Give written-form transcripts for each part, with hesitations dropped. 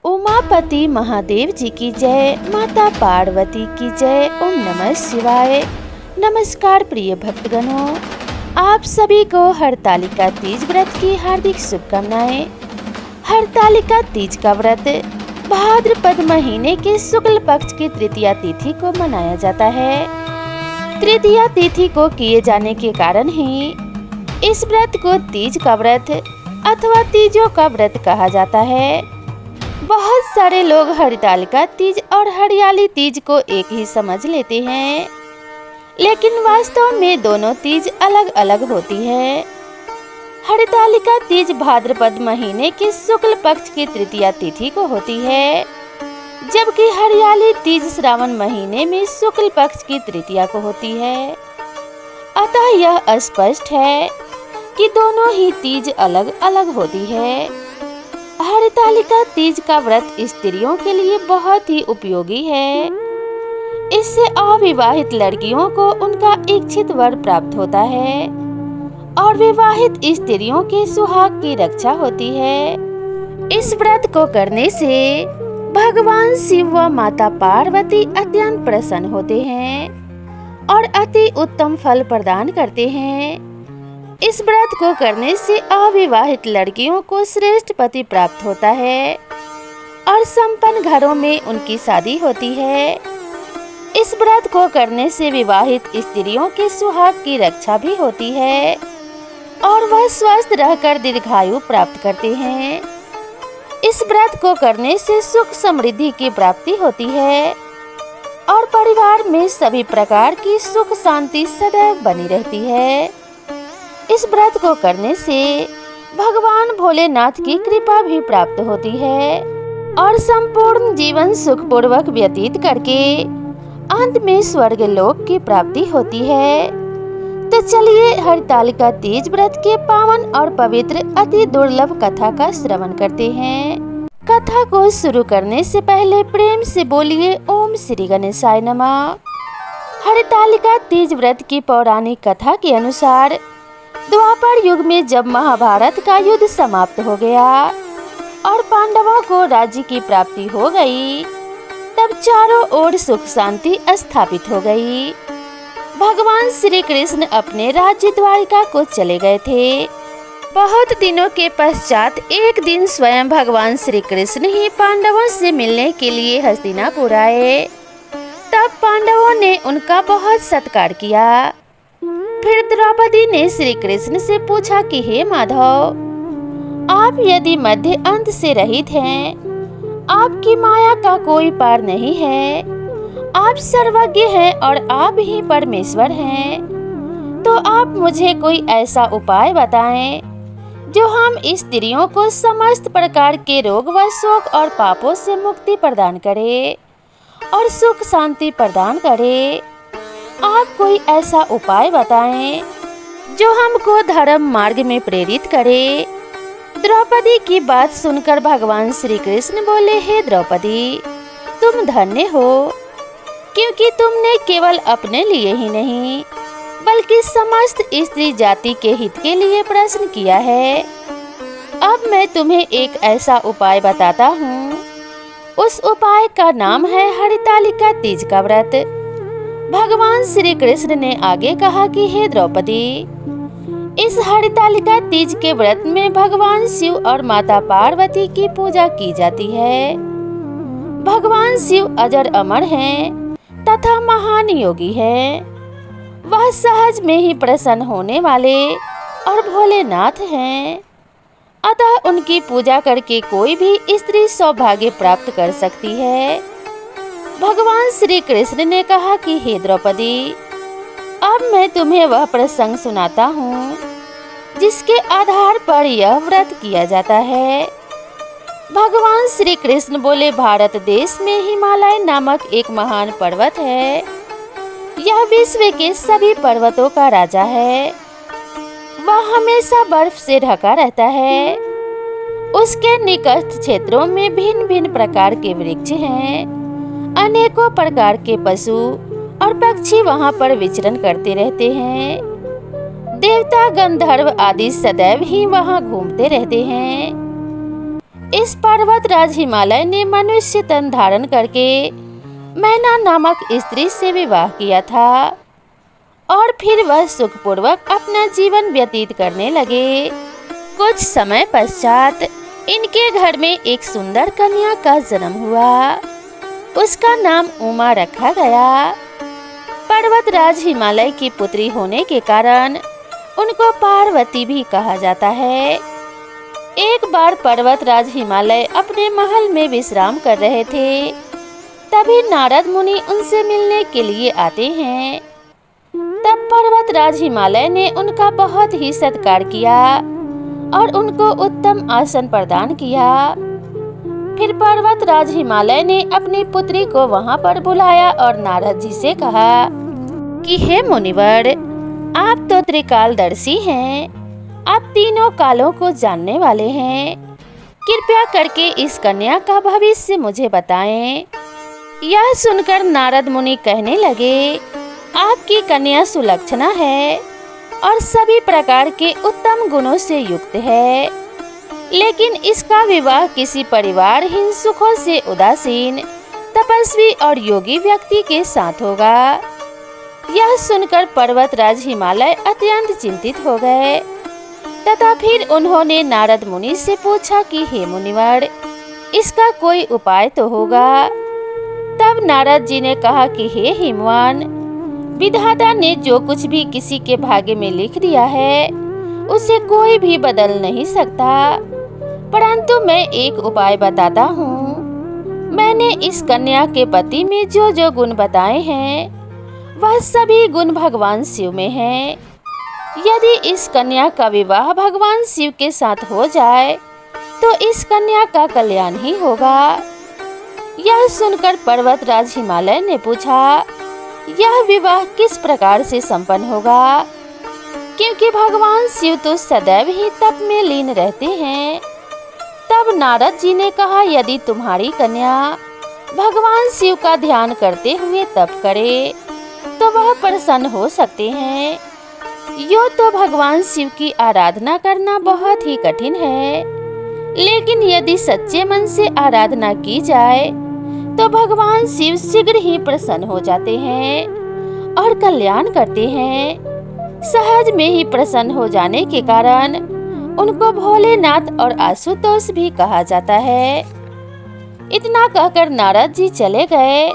उमापति महादेव जी की जय, माता पार्वती की जय। ओम नमः शिवाय। नमस्कार प्रिय भक्तगणों, आप सभी को हरतालिका तीज व्रत की हार्दिक शुभकामनाएं। हरतालिका तीज का व्रत भाद्रपद महीने के शुक्ल पक्ष की तृतीया तिथि को मनाया जाता है। तृतीया तिथि को किए जाने के कारण ही इस व्रत को तीज का व्रत अथवा तीजों का व्रत कहा जाता है। बहुत सारे लोग हरतालिका तीज और हरियाली तीज को एक ही समझ लेते हैं, लेकिन वास्तव में दोनों तीज अलग अलग होती है। हरतालिका तीज भाद्रपद महीने के शुक्ल पक्ष की तृतीया तिथि को होती है, जबकि हरियाली तीज श्रावण महीने में शुक्ल पक्ष की तृतीया को होती है। अतः यह स्पष्ट है कि दोनों ही तीज अलग अलग होती है। हरतालिका तीज का व्रत स्त्रियों के लिए बहुत ही उपयोगी है। इससे अविवाहित लड़कियों को उनका इच्छित वर प्राप्त होता है और विवाहित स्त्रियों के सुहाग की रक्षा होती है। इस व्रत को करने से भगवान शिव व माता पार्वती अत्यंत प्रसन्न होते हैं और अति उत्तम फल प्रदान करते हैं। इस व्रत को करने से अविवाहित लड़कियों को श्रेष्ठ पति प्राप्त होता है और संपन्न घरों में उनकी शादी होती है। इस व्रत को करने से विवाहित स्त्रियों के सुहाग की रक्षा भी होती है और वह स्वस्थ रहकर दीर्घायु प्राप्त करते हैं। इस व्रत को करने से सुख समृद्धि की प्राप्ति होती है और परिवार में सभी प्रकार की सुख शांति सदैव बनी रहती है। इस व्रत को करने से भगवान भोलेनाथ की कृपा भी प्राप्त होती है और संपूर्ण जीवन सुखपूर्वक व्यतीत करके अंत में स्वर्ग लोक की प्राप्ति होती है। तो चलिए हरतालिका तीज व्रत के पावन और पवित्र अति दुर्लभ कथा का श्रवण करते हैं। कथा को शुरू करने से पहले प्रेम से बोलिए ओम श्री गणेशाय नमः। हरतालिका तीज व्रत की पौराणिक कथा के अनुसार द्वापर युग में जब महाभारत का युद्ध समाप्त हो गया और पांडवों को राज्य की प्राप्ति हो गई, तब चारों ओर सुख शांति स्थापित हो गई। भगवान श्री कृष्ण अपने राज्य द्वारिका को चले गए थे। बहुत दिनों के पश्चात एक दिन स्वयं भगवान श्री कृष्ण ही पांडवों से मिलने के लिए हस्तिनापुर आए। तब पांडवों ने उनका बहुत सत्कार किया। फिर द्रौपदी ने श्री कृष्ण से पूछा कि हे माधव, आप यदि मध्य अंत से रहित हैं, आपकी माया का कोई पार नहीं है, आप सर्वज्ञ हैं और आप ही परमेश्वर हैं, तो आप मुझे कोई ऐसा उपाय बताएं जो हम स्त्रियों को समस्त प्रकार के रोग व शोक और पापों से मुक्ति प्रदान करे और सुख शांति प्रदान करे। आप कोई ऐसा उपाय बताएं जो हमको धर्म मार्ग में प्रेरित करे। द्रौपदी की बात सुनकर भगवान श्री कृष्ण बोले, हे द्रौपदी, तुम धन्य हो, क्योंकि तुमने केवल अपने लिए ही नहीं बल्कि समस्त स्त्री जाति के हित के लिए प्रश्न किया है। अब मैं तुम्हें एक ऐसा उपाय बताता हूँ। उस उपाय का नाम है हरतालिका तीज का व्रत। भगवान श्री कृष्ण ने आगे कहा कि हे द्रौपदी, इस हरतालिका तीज के व्रत में भगवान शिव और माता पार्वती की पूजा की जाती है। भगवान शिव अजर अमर हैं तथा महान योगी हैं। वह सहज में ही प्रसन्न होने वाले और भोलेनाथ हैं। अतः उनकी पूजा करके कोई भी स्त्री सौभाग्य प्राप्त कर सकती है। भगवान श्री कृष्ण ने कहा कि हे द्रौपदी, अब मैं तुम्हें वह प्रसंग सुनाता हूँ जिसके आधार पर यह व्रत किया जाता है। भगवान श्री कृष्ण बोले, भारत देश में हिमालय नामक एक महान पर्वत है। यह विश्व के सभी पर्वतों का राजा है। वह हमेशा बर्फ से ढका रहता है। उसके निकट क्षेत्रों में भिन्न भिन्न प्रकार के वृक्ष हैं। अनेकों प्रकार के पशु और पक्षी वहां पर विचरण करते रहते हैं। देवता गंधर्व आदि सदैव ही वहां घूमते रहते हैं। इस पर्वतराज हिमालय ने मनुष्य तन धारण करके मैना नामक स्त्री से विवाह किया था और फिर वह सुखपूर्वक अपना जीवन व्यतीत करने लगे। कुछ समय पश्चात इनके घर में एक सुंदर कन्या का जन्म हुआ। उसका नाम उमा रखा गया। पर्वतराज हिमालय की पुत्री होने के कारण उनको पार्वती भी कहा जाता है। एक बार पर्वतराज हिमालय अपने महल में विश्राम कर रहे थे, तभी नारद मुनि उनसे मिलने के लिए आते हैं। तब पर्वतराज हिमालय ने उनका बहुत ही सत्कार किया और उनको उत्तम आसन प्रदान किया। फिर पर्वतराज हिमालय ने अपनी पुत्री को वहां पर बुलाया और नारद जी से कहा कि हे मुनिवर, आप तो त्रिकालदर्शी हैं, आप तीनों कालों को जानने वाले हैं। कृपया करके इस कन्या का भविष्य मुझे बताएं। यह सुनकर नारद मुनि कहने लगे, आपकी कन्या सुलक्षणा है और सभी प्रकार के उत्तम गुणों से युक्त है, लेकिन इसका विवाह किसी परिवारहीन, सुखों से उदासीन, तपस्वी और योगी व्यक्ति के साथ होगा। यह सुनकर पर्वतराज हिमालय अत्यंत चिंतित हो गए तथा फिर उन्होंने नारद मुनि से पूछा कि हे मुनिवर, इसका कोई उपाय तो होगा। तब नारद जी ने कहा कि हे हिमवान, विधाता ने जो कुछ भी किसी के भाग्य में लिख दिया है उसे कोई भी बदल नहीं सकता, परंतु मैं एक उपाय बताता हूँ। मैंने इस कन्या के पति में जो जो गुण बताए हैं वह सभी गुण भगवान शिव में हैं। यदि इस कन्या का विवाह भगवान शिव के साथ हो जाए तो इस कन्या का कल्याण ही होगा। यह सुनकर पर्वतराज हिमालय ने पूछा, यह विवाह किस प्रकार से संपन्न होगा, क्योंकि भगवान शिव तो सदैव ही तप में लीन रहते हैं। तब नारद जी ने कहा, यदि तुम्हारी कन्या भगवान शिव का ध्यान करते हुए तप करे तो वह प्रसन्न हो सकते हैं। यूँ तो भगवान शिव की आराधना करना बहुत ही कठिन है, लेकिन यदि सच्चे मन से आराधना की जाए तो भगवान शिव शीघ्र ही प्रसन्न हो जाते हैं और कल्याण करते हैं। सहज में ही प्रसन्न हो जाने के कारण उनको भोलेनाथ और आशुतोष भी कहा जाता है। इतना कहकर नारद जी चले गए।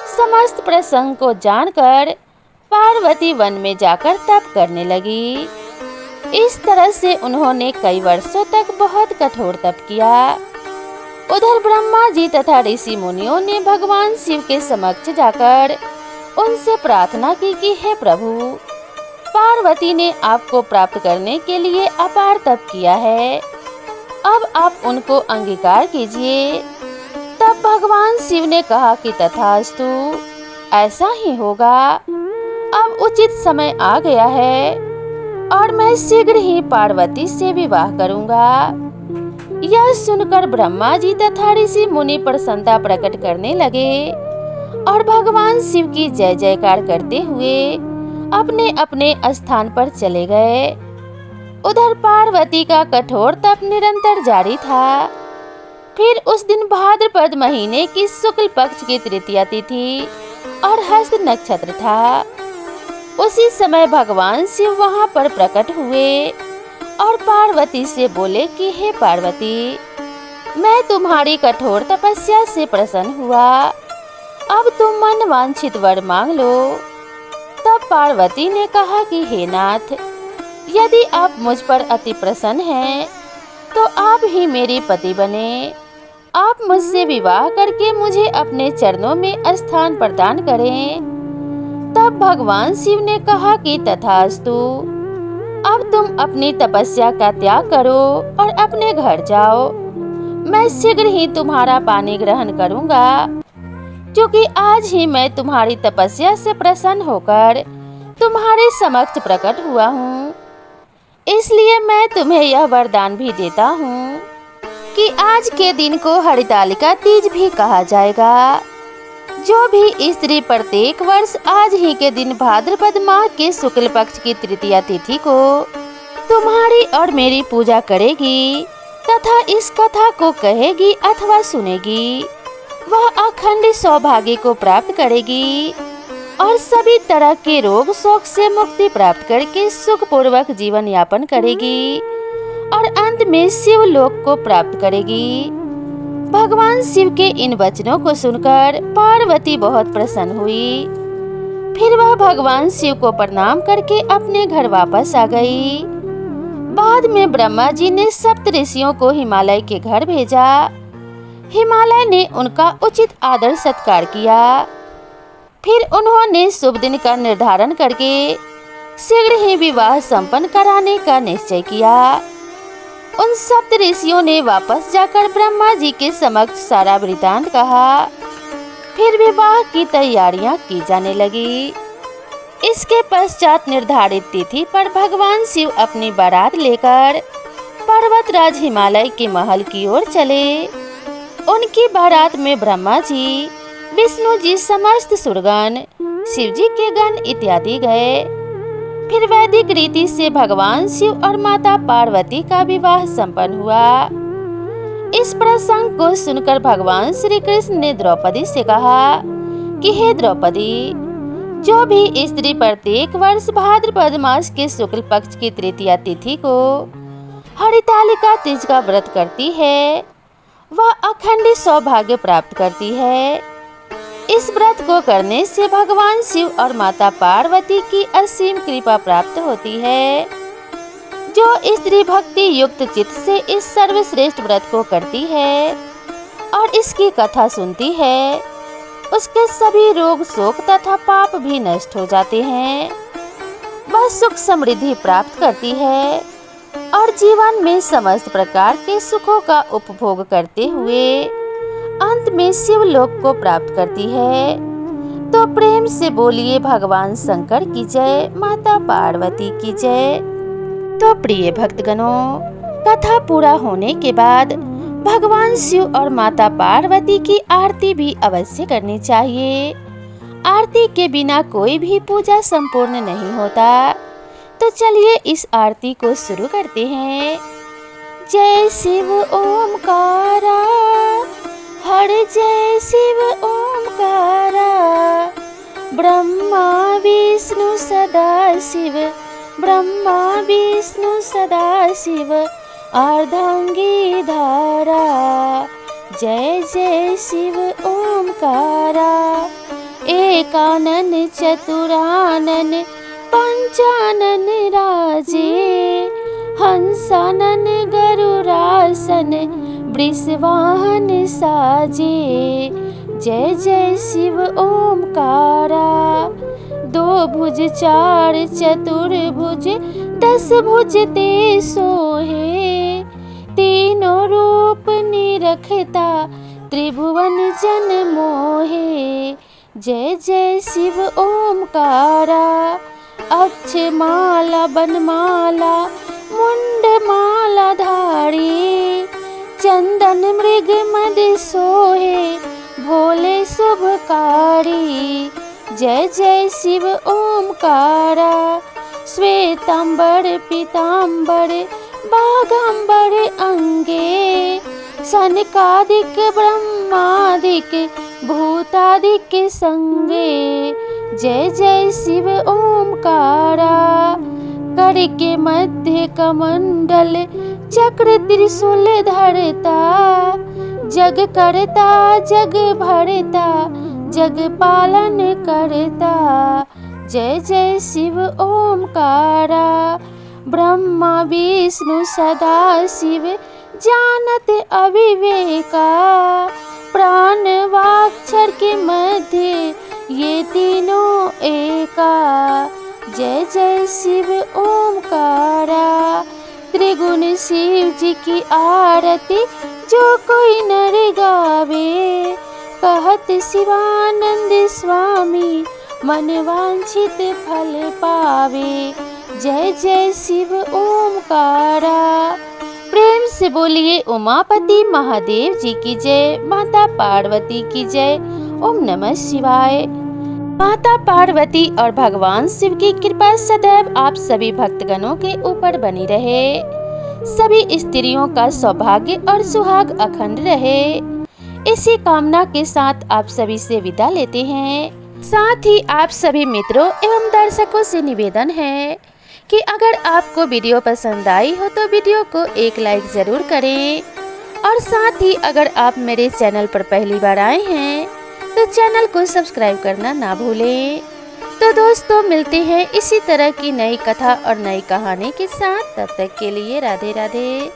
समस्त प्रसंग को जानकर पार्वती वन में जाकर तप करने लगी। इस तरह से उन्होंने कई वर्षों तक बहुत कठोर तप किया। उधर ब्रह्मा जी तथा ऋषि मुनियों ने भगवान शिव के समक्ष जाकर उनसे प्रार्थना की कि हे प्रभु, पार्वती ने आपको प्राप्त करने के लिए अपार तप किया है, अब आप उनको अंगीकार कीजिए। तब भगवान शिव ने कहा कि तथास्तु, ऐसा ही होगा। अब उचित समय आ गया है और मैं शीघ्र ही पार्वती से विवाह करूंगा। यह सुनकर ब्रह्मा जी तथा ऋषि मुनि प्रसन्नता प्रकट करने लगे और भगवान शिव की जय जयकार करते हुए अपने अपने स्थान पर चले गए। उधर पार्वती का कठोर तप निरंतर जारी था। फिर उस दिन भाद्रपद महीने की शुक्ल पक्ष की तृतीया तिथि और हस्त नक्षत्र था। उसी समय भगवान शिव वहां पर प्रकट हुए और पार्वती से बोले कि हे पार्वती, मैं तुम्हारी कठोर तपस्या से प्रसन्न हुआ, अब तुम मन वांछित वर मांग लो। तब पार्वती ने कहा कि हे नाथ, यदि आप मुझ पर अति प्रसन्न हैं तो आप ही मेरे पति बने। आप मुझसे विवाह करके मुझे अपने चरणों में स्थान प्रदान करें। तब भगवान शिव ने कहा कि तथास्तु, अब तुम अपनी तपस्या का त्याग करो और अपने घर जाओ। मैं शीघ्र ही तुम्हारा पानी ग्रहण करूंगा, क्योंकि आज ही मैं तुम्हारी तपस्या से प्रसन्न होकर तुम्हारे समक्ष प्रकट हुआ हूँ। इसलिए मैं तुम्हें यह वरदान भी देता हूँ कि आज के दिन को हरितालिका तीज भी कहा जाएगा। जो भी स्त्री प्रत्येक वर्ष आज ही के दिन भाद्रपद माह के शुक्ल पक्ष की तृतीया तिथि को तुम्हारी और मेरी पूजा करेगी, तथा इस कथा को कहेगी अथवा सुनेगी, वह अखंड सौभाग्य को प्राप्त करेगी और सभी तरह के रोग शोक से मुक्ति प्राप्त करके सुखपूर्वक जीवन यापन करेगी और अंत में शिव लोक को प्राप्त करेगी। भगवान शिव के इन वचनों को सुनकर पार्वती बहुत प्रसन्न हुई। फिर वह भगवान शिव को प्रणाम करके अपने घर वापस आ गई। बाद में ब्रह्मा जी ने सप्त ऋषियों को हिमालय के घर भेजा। हिमालय ने उनका उचित आदर सत्कार किया। फिर उन्होंने शुभ दिन का निर्धारण करके शीघ्र ही विवाह संपन्न कराने का निश्चय किया। उन सप्त ऋषियों ने वापस जाकर ब्रह्मा जी के समक्ष सारा वृतांत कहा। फिर विवाह की तैयारियां की जाने लगी। इसके पश्चात निर्धारित तिथि पर भगवान शिव अपनी बारात लेकर पर्वतराज हिमालय के महल की ओर चले। उनकी बारात में ब्रह्मा जी, विष्णु जी, समस्त सुरगण, शिव जी के गण इत्यादि गए। फिर वैदिक रीति से भगवान शिव और माता पार्वती का विवाह संपन्न हुआ। इस प्रसंग को सुनकर भगवान श्री कृष्ण ने द्रौपदी से कहा कि हे द्रौपदी, जो भी स्त्री प्रत्येक वर्ष भाद्रपद मास के शुक्ल पक्ष की तृतीया तिथि को हरितालिका तीज का व्रत करती है, वह अखंड सौभाग्य प्राप्त करती है। इस व्रत को करने से भगवान शिव और माता पार्वती की असीम कृपा प्राप्त होती है। जो स्त्री भक्ति युक्त चित्त से इस सर्वश्रेष्ठ व्रत को करती है और इसकी कथा सुनती है, उसके सभी रोग शोक तथा पाप भी नष्ट हो जाते हैं। वह सुख समृद्धि प्राप्त करती है और जीवन में समस्त प्रकार के सुखों का उपभोग करते हुए अंत में शिव लोक को प्राप्त करती है। तो प्रेम से बोलिए भगवान शंकर की जय, माता पार्वती की जय। तो प्रिय भक्तगणों, कथा पूरा होने के बाद भगवान शिव और माता पार्वती की आरती भी अवश्य करनी चाहिए। आरती के बिना कोई भी पूजा संपूर्ण नहीं होता। तो चलिए इस आरती को शुरू करते हैं। जय शिव ओमकारा, हर जय शिव ओमकारा, ब्रह्मा विष्णु सदा शिव, ब्रह्मा विष्णु सदा शिव, अर्धांगी धारा। जय जय शिव ओमकारा, एकानन चतुरानन पंचानन राजे, हंसानन गरुरासन वृषवाहन साजे। जय जय शिव ओमकारा, दो भुज चार चतुर्भुज, 10 भुज ते सोहे, तीनों रूप निरखता त्रिभुवन जन मोहे। जय जय शिव ओमकारा, अक्षमाला बनमाला मुंड माला धारी, चंदन मृग मद सोहे भोले शुभकारी। जय जय शिव ओमकारा, श्वेतांबर पीतांबर बाघांबर अंगे, सनकादिक ब्रह्मादिक भूतादिक संगे। जय जय शिव ओमकारा, कर के मध्य कमंडल चक्र त्रिशूल धरता, जग करता जग भरता, जग पालन करता। जय जय शिव ओमकारा, ब्रह्मा विष्णु सदा शिव जानत अविवेका, प्राण वाक्क्षर के मध्य ये तीनों एका। जय जय शिव ओमकारा, त्रिगुण शिव जी की आरती जो कोई नर गावे, कहत शिवानंद स्वामी मन वांछित फल पावे। जय जय शिव ओमकारा, प्रेम से बोलिए उमापति महादेव जी की जय, माता पार्वती की जय। ओम नमः शिवाय। माता पार्वती और भगवान शिव की कृपा सदैव आप सभी भक्तगणों के ऊपर बनी रहे। सभी स्त्रियों का सौभाग्य और सुहाग अखंड रहे। इसी कामना के साथ आप सभी से विदा लेते हैं। साथ ही आप सभी मित्रों एवं दर्शकों से निवेदन है कि अगर आपको वीडियो पसंद आई हो तो वीडियो को एक लाइक ज़रूर करें, और साथ ही अगर आप मेरे चैनल पर पहली बार आए हैं तो चैनल को सब्सक्राइब करना ना भूलें। तो दोस्तों, मिलते हैं इसी तरह की नई कथा और नई कहानी के साथ। तब तक के लिए राधे राधे।